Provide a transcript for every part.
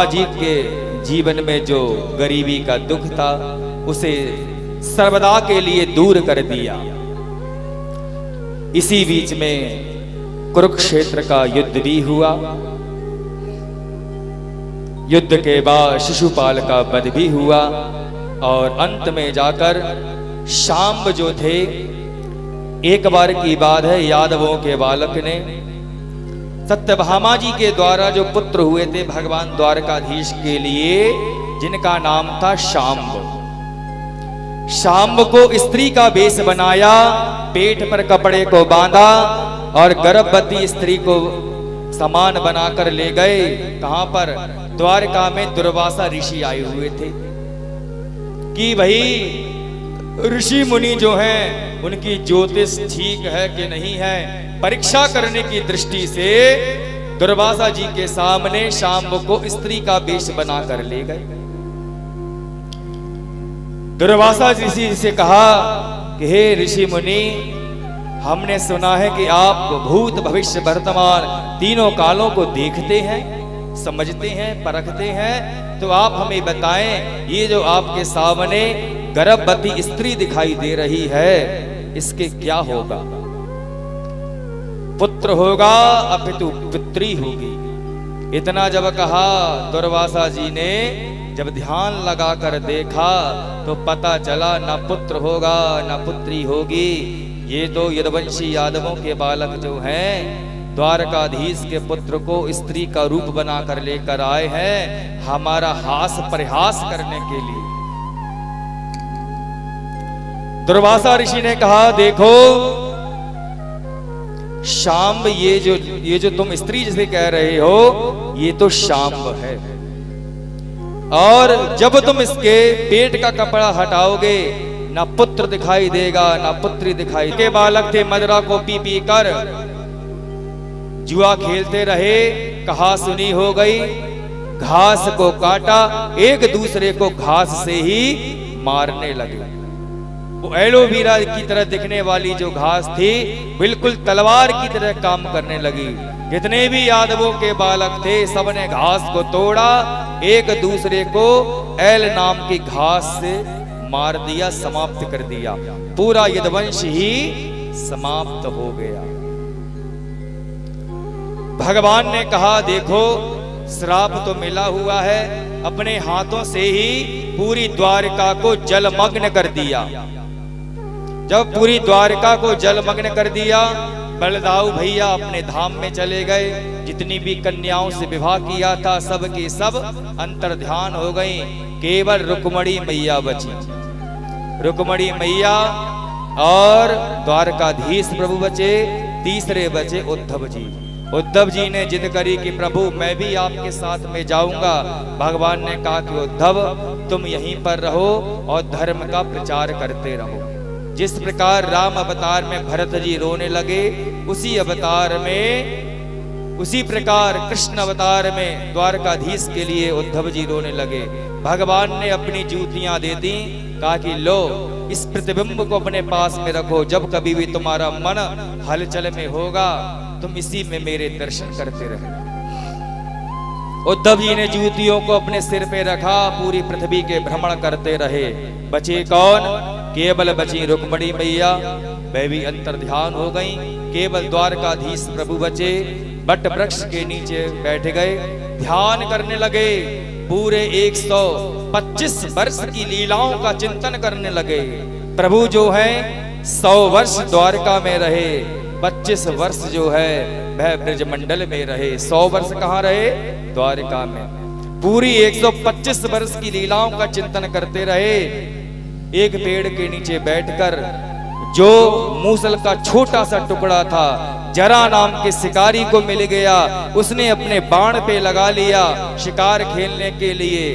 जी के जीवन में जो गरीबी का दुख था उसे सर्वदा के लिए दूर कर दिया। इसी बीच में कुरुक्षेत्र का युद्ध भी हुआ। युद्ध के बाद शिशुपाल का वध भी हुआ और अंत में जाकर शांब जो थे, एक बार की बात है, यादवों के बालक ने सत्यभामा जी के द्वारा जो पुत्र हुए थे भगवान द्वारकाधीश के लिए, जिनका नाम था शांब, शांब को स्त्री का वेश बनाया, पेट पर कपड़े को बांधा और गर्भवती स्त्री को समान बनाकर ले गए। कहां पर? द्वारका में दुर्वासा ऋषि आए हुए थे कि भाई ऋषि मुनि जो हैं उनकी ज्योतिष ठीक है कि नहीं है, परीक्षा करने की दृष्टि से दुर्वासा जी के सामने शांब को स्त्री का वेश बनाकर ले गए। दुर्वासा ऋषि से कहा कि हे ऋषि मुनि, हमने सुना है कि आप भूत भविष्य वर्तमान तीनों कालों को देखते हैं, समझते हैं, परखते हैं, तो आप हमें बताएं, ये जो आपके सामने गर्भवती स्त्री दिखाई दे रही है, इसके क्या होगा? पुत्र होगा अपितु पुत्री होगी। इतना जब कहा, दुर्वासा जी ने जब ध्यान लगाकर देखा तो पता चला न पुत्र होगा न पुत्री होगी। ये तो यदुवंशी यादवों के बालक जो हैं द्वारकाधीश के पुत्र को स्त्री का रूप बनाकर लेकर आए हैं, हमारा हास परिहास करने के लिए। दुर्वासा ऋषि ने कहा, देखो शांब, ये जो तुम स्त्री जिसे कह रहे हो, ये तो शांब है, और जब तुम इसके पेट का कपड़ा हटाओगे ना पुत्र दिखाई देगा ना पुत्री दिखाई। के बालक थे, मदरा को पी पी कर जुआ खेलते रहे, कहा सुनी हो गई, घास को काटा, एक दूसरे को घास से ही मारने लगे। वो एलोवेरा की तरह दिखने वाली जो घास थी बिल्कुल तलवार की तरह काम करने लगी। जितने भी यादवों के बालक थे सबने घास को तोड़ा, एक दूसरे को एल नाम की घास से मार दिया, समाप्त कर दिया। पूरा यदुवंश ही समाप्त हो गया। भगवान ने कहा, देखो श्राप तो मिला हुआ है, अपने हाथों से ही पूरी द्वारका को जलमग्न कर दिया। जब पूरी द्वारका को जलमग्न कर दिया, बलदाऊ भैया अपने धाम में चले गए। जितनी भी कन्याओं से विवाह किया था सब की सब अंतर्ध्यान हो गई, केवल रुक्मणी मैया बची। रुक्मणी मैया और द्वारकाधीश प्रभु बचे, तीसरे बचे उद्धव जी। उद्धव जी ने जिद करी कि प्रभु मैं भी आपके साथ में जाऊंगा। भगवान ने कहा कि उद्धव तुम यहीं पर रहो और धर्म का प्रचार करते रहो। जिस प्रकार राम अवतार में भरत जी रोने लगे, उसी अवतार में, उसी प्रकार कृष्ण अवतार में द्वारकाधीश के लिए उद्धव जी रोने लगे। भगवान ने अपनी जूतियां दे दी, कहा कि लो इस प्रतिबिंब को अपने पास में रखो, जब कभी भी तुम्हारा मन हलचल में होगा तुम इसी में मेरे दर्शन करते रहो। उद्धव जी ने जूतियों को अपने सिर पे रखा, पूरी पृथ्वी के भ्रमण करते रहे। बचे कौन? केवल बची रुक्मणी मैया, वह भी अंतर्ध्यान हो गई। केवल द्वारकाधीश प्रभु बचे, बट वृक्ष के नीचे बैठ गए, ध्यान करने लगे। पूरे 125 वर्ष की लीलाओं का चिंतन करने लगे। प्रभु जो है 100 वर्ष द्वारका में रहे, 25 वर्ष जो है वह ब्रजमंडल में रहे। 100 वर्ष कहाँ रहे? द्वारका में। पूरी 125 वर्ष की लीलाओं का चिंतन करते रहे। एक पेड़ के नीचे बैठकर जो मूसल का छोटा सा टुकड़ा था, जरा नाम के शिकारी को मिल गया, उसने अपने बाण पे लगा लिया शिकार खेलने के लिए।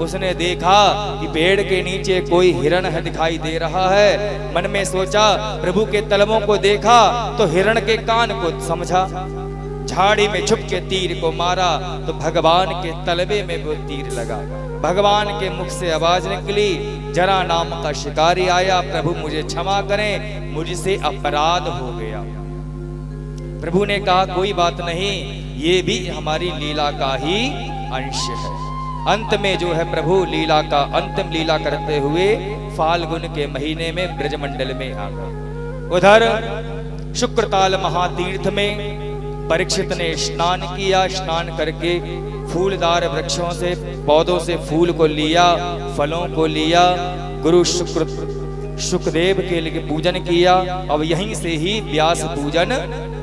उसने देखा कि पेड़ के नीचे कोई हिरण है दिखाई दे रहा है। मन में सोचा, प्रभु के तलवों को देखा तो हिरण के कान को समझा, झाड़ी में छुप के तीर को मारा तो भगवान के तलवे में वो तीर लगा। भगवान के मुख से आवाज निकली, जरा नाम का शिकारी आया, प्रभु मुझे क्षमा करें, मुझसे अपराध हो गया। प्रभु ने कहा कोई बात नहीं, ये भी हमारी लीला का ही अंश है। अंत में जो है प्रभु लीला का अंतिम लीला करते हुए फाल्गुन के महीने में ब्रजमंडल में आ गए। उधर शुक्रताल महातीर्थ में परीक्षित ने स्नान किया। स्नान करके फूलदार वृक्षों से पौधों से फूल को लिया, फलों को लिया, गुरु शुक्रदेव के लिए पूजन किया। अब यहीं से ही व्यास पूजन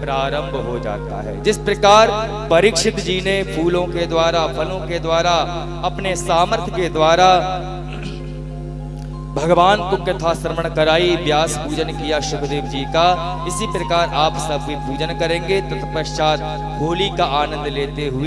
प्रारंभ हो जाता है। जिस प्रकार परीक्षित जी ने फूलों के द्वारा, फलों के द्वारा, अपने सामर्थ्य के द्वारा भगवान को कथा श्रवण कराई, व्यास पूजन किया शुक्रदेव जी का, इसी प्रकार आप सब भी पूजन करेंगे। तत्पश्चात होली का आनंद लेते हुए